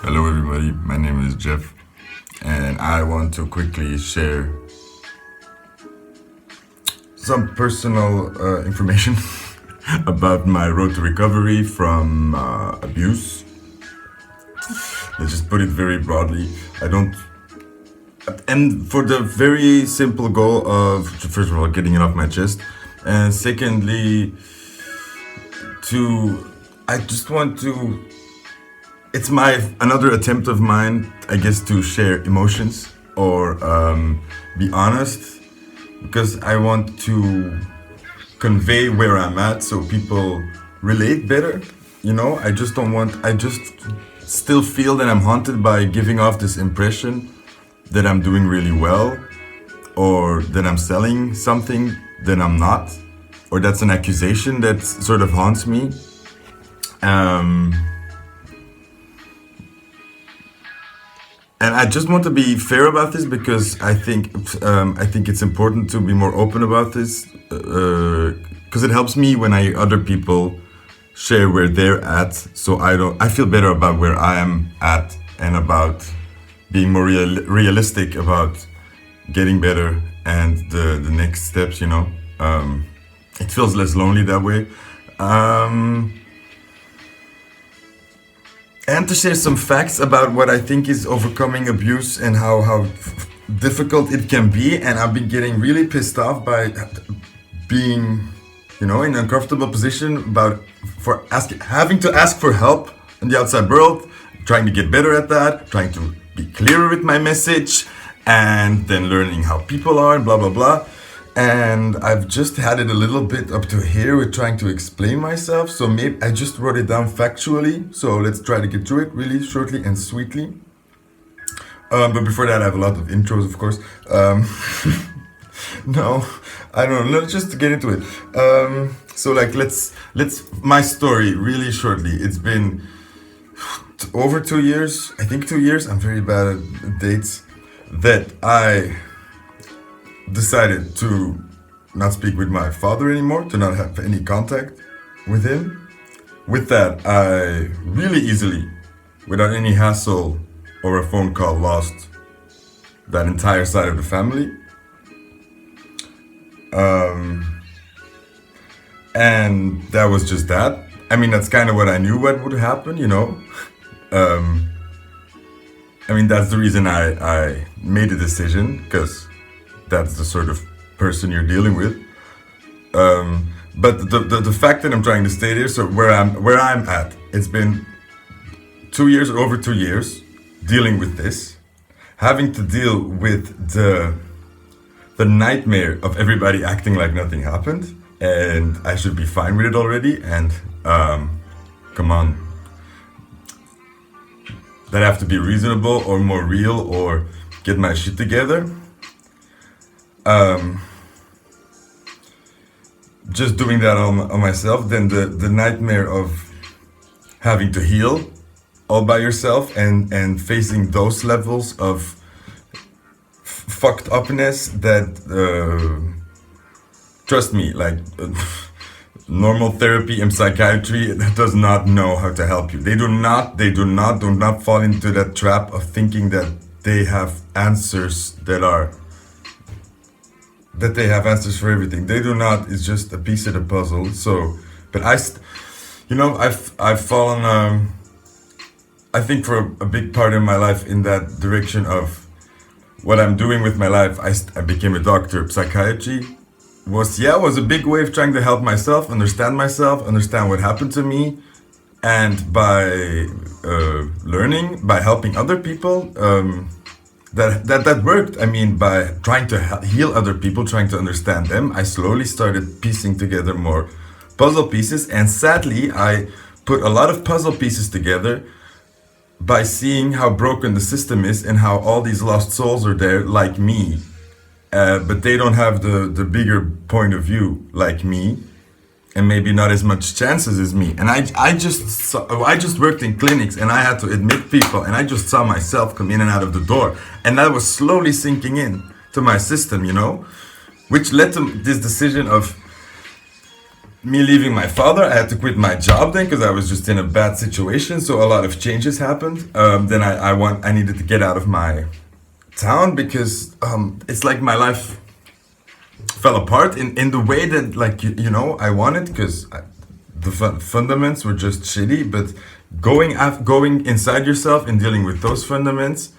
Hello, everybody. My name is Jeff, and I want to quickly share some personal information about my road to recovery from abuse. Let's just put it very broadly. I don't, and for the very simple goal of, first of all, getting it off my chest, and secondly, I just want to it's another attempt of mine, I guess, to share emotions or be honest, because I want to convey where I'm at so people relate better. I just don't want. I just still feel that I'm haunted by giving off this impression that I'm doing really well, or that I'm selling something that I'm not, or that's an accusation that sort of haunts me. And I just want to be fair about this because I think it's important to be more open about this because it helps me when I hear other people share where they're at. So I feel better about where I am at and about being more realistic about getting better and the next steps. It feels less lonely that way. And to share some facts about what I think is overcoming abuse and how difficult it can be. And I've been getting really pissed off by being, in an uncomfortable position having to ask for help in the outside world, trying to get better at that, trying to be clearer with my message, and then learning how people are, and blah, blah, blah. And I've just had it a little bit up to here with trying to explain myself. So maybe I just wrote it down factually. So let's try to get through it really shortly and sweetly. But before that, I have a lot of intros, of course. No, I don't know. Let's just get into it. So let's my story really shortly. It's been over 2 years. I think 2 years. I'm very bad at dates. That I decided to not speak with my father anymore, to not have any contact with him. With that, I really easily, without any hassle or a phone call, lost that entire side of the family. And that was just that. I mean, that's kind of what I knew what would happen, that's the reason I made a decision, because that's the sort of person you're dealing with. But the fact that I'm trying to stay there, so where I'm at, it's been 2 years or over 2 years dealing with this, having to deal with the nightmare of everybody acting like nothing happened, and I should be fine with it already. And come on, that I have to be reasonable or more real or get my shit together. Just doing that on myself, then the nightmare of having to heal all by yourself and facing those levels of fucked upness that trust me, normal therapy and psychiatry that does not know how to help you. They do not fall into that trap of thinking that they have answers that they have answers for everything. They do not. It's just a piece of the puzzle. So, but I've fallen, I think, for a big part of my life in that direction of what I'm doing with my life. I became a doctor. Psychiatry was a big way of trying to help myself, understand what happened to me. And by learning, by helping other people, that worked. I mean, by trying to heal other people, trying to understand them, I slowly started piecing together more puzzle pieces. And sadly, I put a lot of puzzle pieces together by seeing how broken the system is and how all these lost souls are there like me, but they don't have the bigger point of view like me, and maybe not as much chances as me. And I just worked in clinics, and I had to admit people, and I just saw myself come in and out of the door, and that was slowly sinking in to my system, which led to this decision of me leaving my father, I had to quit my job then because I was just in a bad situation. So a lot of changes happened. Then I needed to get out of my town because it's like my life fell apart in the way that, like, you know, I wanted, because the fundaments were just shitty. But going inside yourself and dealing with those fundaments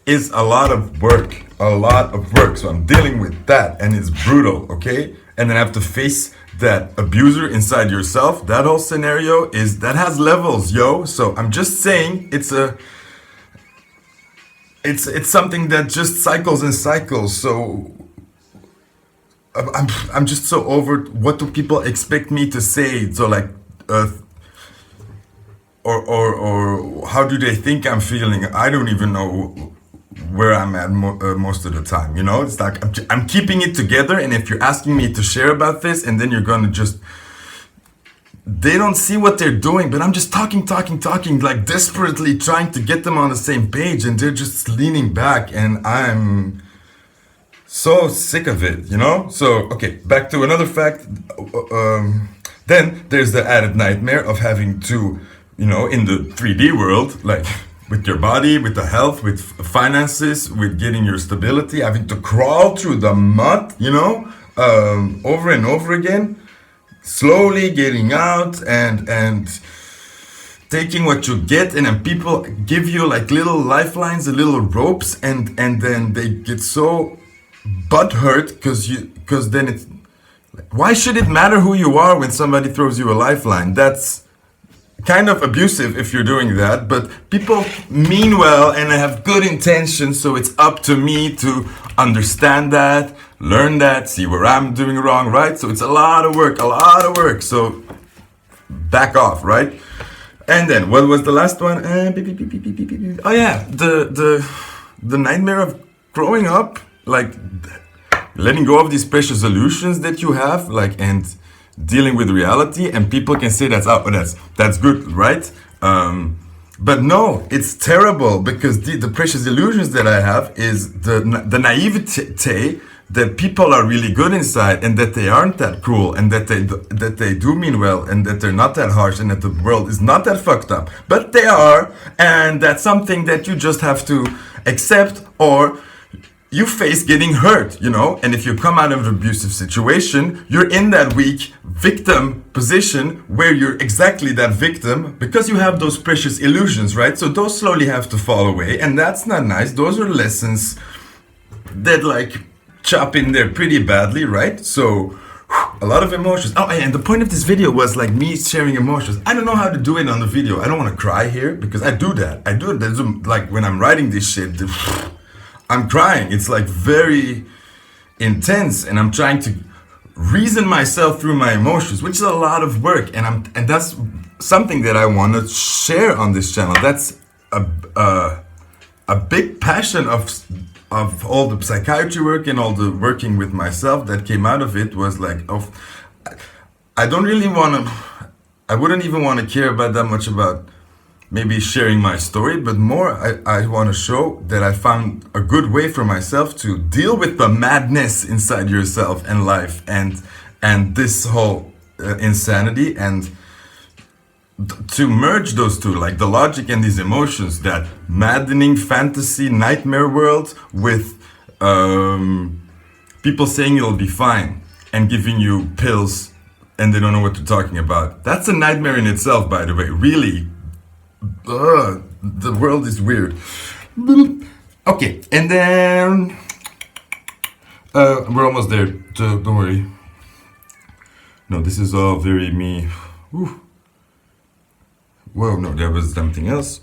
is a lot of work, So I'm dealing with that, and it's brutal, okay? And then I have to face that abuser inside yourself. That whole scenario that has levels, yo. So I'm just saying, it's something that just cycles and cycles. So I'm just so over what do people expect me to say. So like, or how do they think I'm feeling? I don't even know where I'm at most of the time, you know? It's like I'm keeping it together, and if you're asking me to share about this, and then you're gonna just, they don't see what they're doing, but I'm just talking, like desperately trying to get them on the same page, and they're just leaning back, and I'm so sick of it, you know? So, okay, back to another fact. Then there's the added nightmare of having to, you know, in the 3D world, like, with your body, with the health, with finances, with getting your stability, having to crawl through the mud, you know, over and over again, slowly getting out and taking what you get, and then people give you like little lifelines, little ropes, and then they get so butthurt because then it's, why should it matter who you are when somebody throws you a lifeline? That's kind of abusive if you're doing that, but people mean well and have good intentions, so it's up to me to understand that, learn that, see where I'm doing wrong, right? So it's a lot of work, so back off, right? And then, what was the last one? Oh yeah, the nightmare of growing up, like letting go of these precious illusions that you have, like, and dealing with reality. And people can say that's good, right? But no, it's terrible, because the precious illusions that I have is the naivete that people are really good inside, and that they aren't that cruel, and that they do mean well, and that they're not that harsh, and that the world is not that fucked up. But they are, and that's something that you just have to accept, or you face getting hurt, you know? And if you come out of an abusive situation, you're in that weak victim position where you're exactly that victim, because you have those precious illusions, right? So those slowly have to fall away, and that's not nice. Those are lessons that like chop in there pretty badly, right? So a lot of emotions. Oh, and the point of this video was like me sharing emotions. I don't know how to do it on the video. I don't want to cry here, because I do that. There's like when I'm writing this shit, I'm crying. It's like very intense, and I'm trying to reason myself through my emotions, which is a lot of work, and that's something that I want to share on this channel. That's a big passion of all the psychiatry work and all the working with myself that came out of it, was like, I wouldn't even want to care about that much about maybe sharing my story, but more I want to show that I found a good way for myself to deal with the madness inside yourself and life, and this whole insanity, and to merge those two, like the logic and these emotions, that maddening fantasy nightmare world with people saying it'll be fine and giving you pills and they don't know what they're talking about. That's a nightmare in itself, by the way. Really, the world is weird. Okay, and then we're almost there, so don't worry. No, this is all very me. Whew. Whoa, no, that was something else.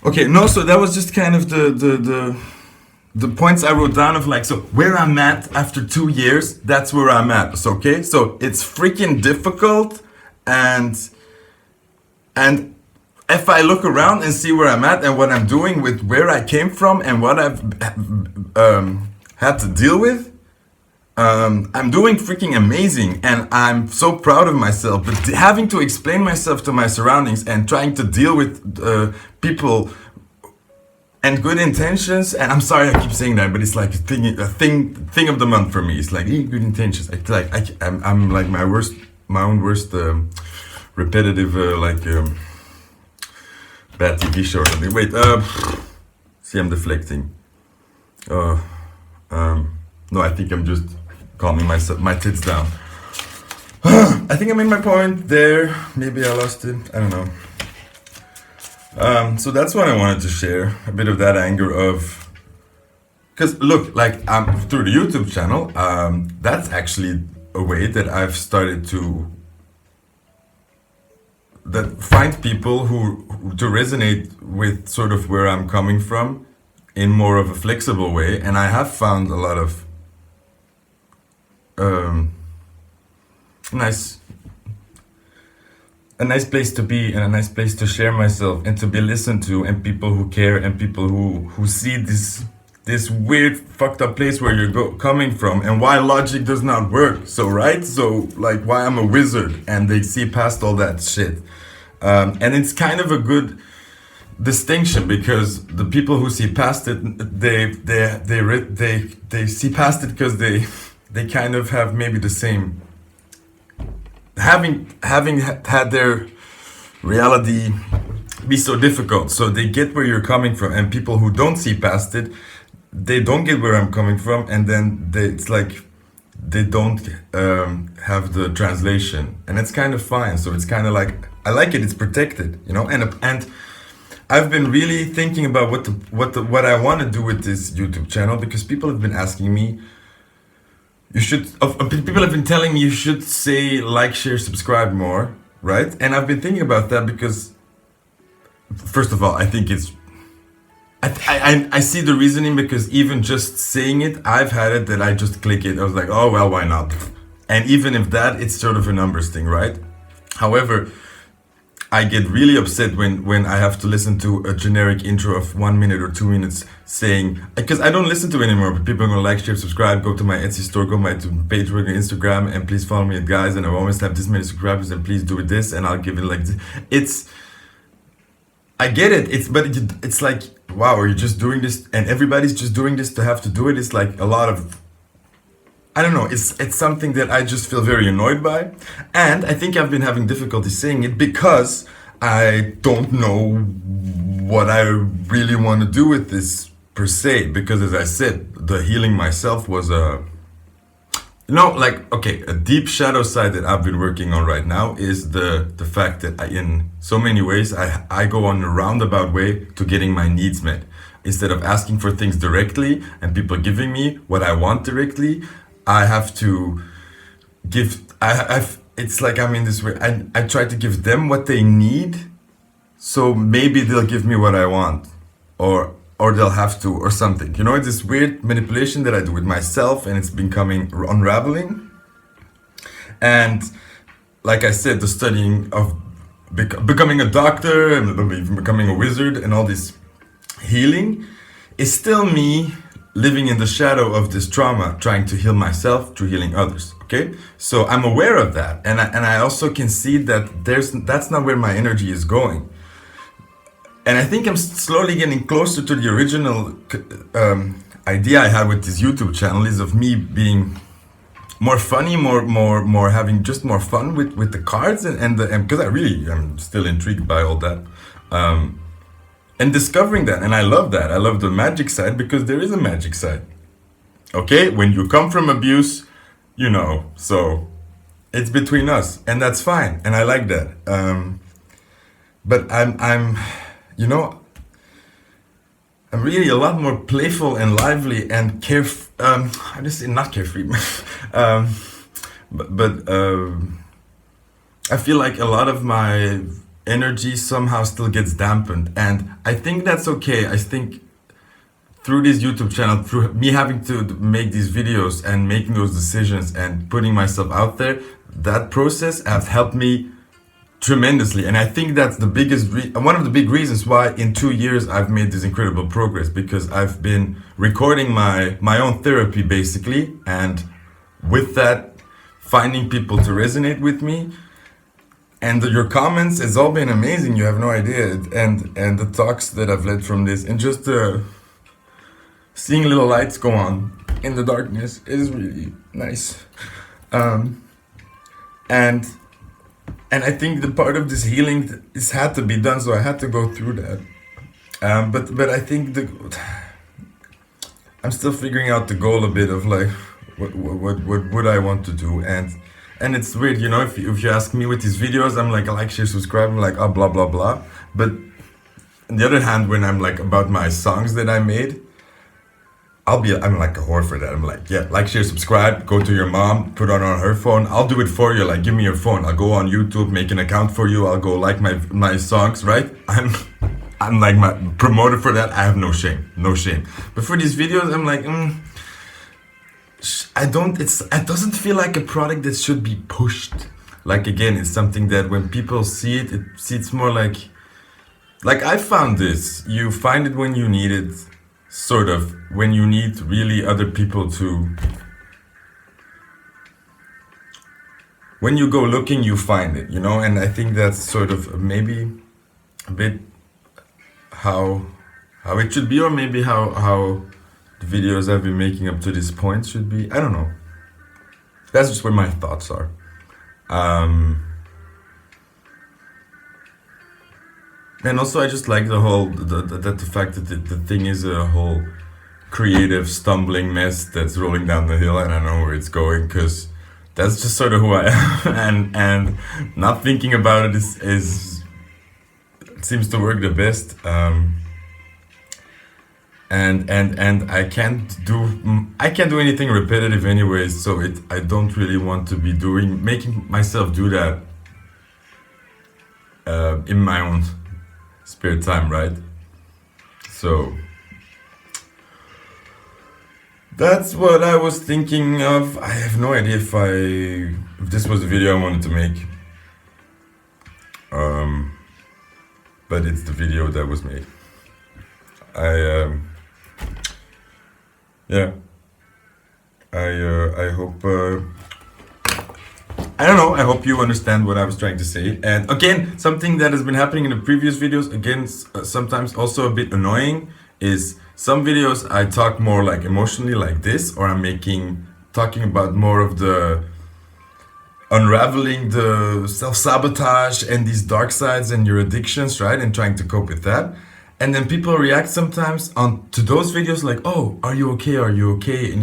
Okay, no, so that was just kind of the points I wrote down of like, so where I'm at after 2 years, that's where I'm at. So, okay, so it's freaking difficult, and if I look around and see where I'm at and what I'm doing with where I came from and what I've had to deal with, I'm doing freaking amazing, and I'm so proud of myself. But having to explain myself to my surroundings and trying to deal with people and good intentions, and I'm sorry I keep saying that, but it's like a thing of the month for me. It's like good intentions. I'm like my worst my own worst repetitive bad TV show or something. Wait, see, I'm deflecting. No, I think I'm just calming my tits down. I think I made my point there. Maybe I lost it. I don't know. So that's what I wanted to share. A bit of that anger of, because look, like through the YouTube channel, that's actually a way that I've started to find people who to resonate with sort of where I'm coming from in more of a flexible way, and I have found a lot of a nice place to be and a nice place to share myself and to be listened to, and people who care and people who see this weird fucked up place where you're coming from and why logic does not work. So right, so like why I'm a wizard and they see past all that shit, and it's kind of a good distinction because the people who see past it, they see past it because they kind of have maybe the same, having had their reality be so difficult, so they get where you're coming from, and people who don't see past it, they don't get where I'm coming from, and then it's like they don't have the translation, and it's kind of fine. So it's kind of like, I like it, it's protected, you know. And I've been really thinking about what I want to do with this YouTube channel, because people have been asking me, people have been telling me you should say like, share, subscribe more, right? And I've been thinking about that because, first of all, I think it's, I see the reasoning, because even just saying it, I've had it that I just click it. I was like, oh, well, why not? And even if that, it's sort of a numbers thing, right? However, I get really upset when I have to listen to a generic intro of 1 minute or 2 minutes saying, because I don't listen to it anymore, but people are gonna like, share, subscribe, go to my Etsy store, go to my page, work on Instagram, and please follow me, guys, and I almost have this many subscribers, and please do this, and I'll give it like this. I get it, it's like, wow, are you just doing this, and everybody's just doing this to have to do it? It's like a lot of, I don't know, it's something that I just feel very annoyed by, and I think I've been having difficulty saying it because I don't know what I really want to do with this per se, because as I said, the healing myself was a deep shadow side that I've been working on right now is the fact that in so many ways I go on a roundabout way to getting my needs met. Instead of asking for things directly and people giving me what I want directly, I have to give, it's like I'm in this way, I try to give them what they need, so maybe they'll give me what I want, or they'll have to, or something. You know, it's this weird manipulation that I do with myself, and it's becoming unraveling. And like I said, the studying of becoming a doctor and even becoming a wizard and all this healing is still me living in the shadow of this trauma, trying to heal myself through healing others. Okay, so I'm aware of that, and I also can see that that's not where my energy is going. And I think I'm slowly getting closer to the original idea I had with this YouTube channel, is of me being more funny, more having just more fun with the cards, and because I really am still intrigued by all that. And discovering that, and I love that. I love the magic side, because there is a magic side. Okay, when you come from abuse, you know, so it's between us, and that's fine, and I like that. But I'm, you know, I'm really a lot more playful and lively and I just say not carefree, but I feel like a lot of my energy somehow still gets dampened, and I think that's okay. I think through this YouTube channel, through me having to make these videos and making those decisions and putting myself out there, that process has helped me tremendously. And I think that's the biggest one of the big reasons why in 2 years I've made this incredible progress, because I've been recording my own therapy basically, and with that finding people to resonate with me. And your comments has all been amazing. You have no idea. And the talks that I've led from this, and just seeing little lights go on in the darkness is really nice. and I think the part of this healing is had to be done, so I had to go through that. But I think I'm still figuring out the goal a bit of like what would I want to do, and it's weird, you know, if you ask me with these videos, I'm like share, subscribe, I'm like blah blah blah. But on the other hand, when I'm like about my songs that I made, I'm like a whore for that. I'm like, yeah, like, share, subscribe, go to your mom, put it on her phone. I'll do it for you. Like, give me your phone. I'll go on YouTube, make an account for you. I'll go like my songs, right? I'm like my promoter for that. I have no shame. But for these videos, I'm like, it doesn't feel like a product that should be pushed. Like, again, it's something that when people see it, it's more like I found this. You find it when you need it. Sort of, when you need really other people to... When you go looking, you find it, you know? And I think that's sort of maybe a bit how it should be, or maybe how the videos I've been making up to this point should be. I don't know. That's just where my thoughts are. And also, I just like the whole the fact that the thing is a whole creative stumbling mess that's rolling down the hill, and I know where it's going, because that's just sort of who I am, and not thinking about it is it seems to work the best. And I can't do anything repetitive anyways, so I don't really want to be making myself do that in my own spare time, right? So that's what I was thinking of. I have no idea if this was the video I wanted to make, but it's the video that was made. I hope I don't know, I hope you understand what I was trying to say. And again, something that has been happening in the previous videos, again, sometimes also a bit annoying, is some videos I talk more like emotionally like this, or I'm talking about more of the unraveling the self-sabotage and these dark sides and your addictions, right? And trying to cope with that. And then people react sometimes to those videos like, oh, are you okay? Are you okay? And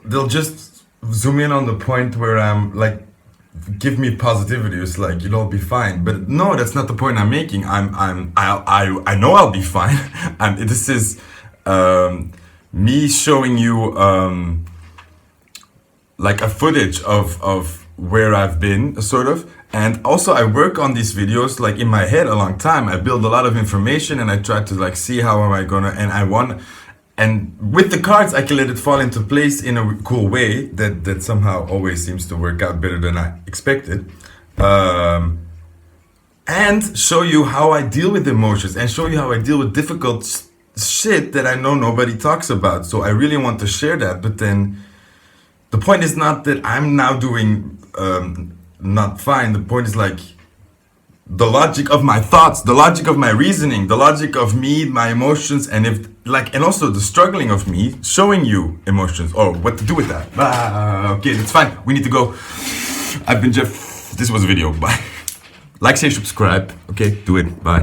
they'll just zoom in on the point where I'm like, give me positivity. It's like, you'll all be fine. But no, that's not the point I'm making. I know I'll be fine. This is me showing you like a footage of where I've been, sort of. And also I work on these videos like in my head a long time. I build a lot of information and I try to like see how am I gonna, and with the cards I can let it fall into place in a cool way that somehow always seems to work out better than I expected. And show you how I deal with emotions, and show you how I deal with difficult shit that I know nobody talks about. So I really want to share that, but then the point is not that I'm now doing not fine. The point is like the logic of my thoughts, the logic of my reasoning, the logic of me, my emotions, and and also the struggling of me, showing you emotions or what to do with that. Okay, that's fine. We need to go. I've been Jeff. This was a video. Bye. Like, share, subscribe. Okay, do it. Bye.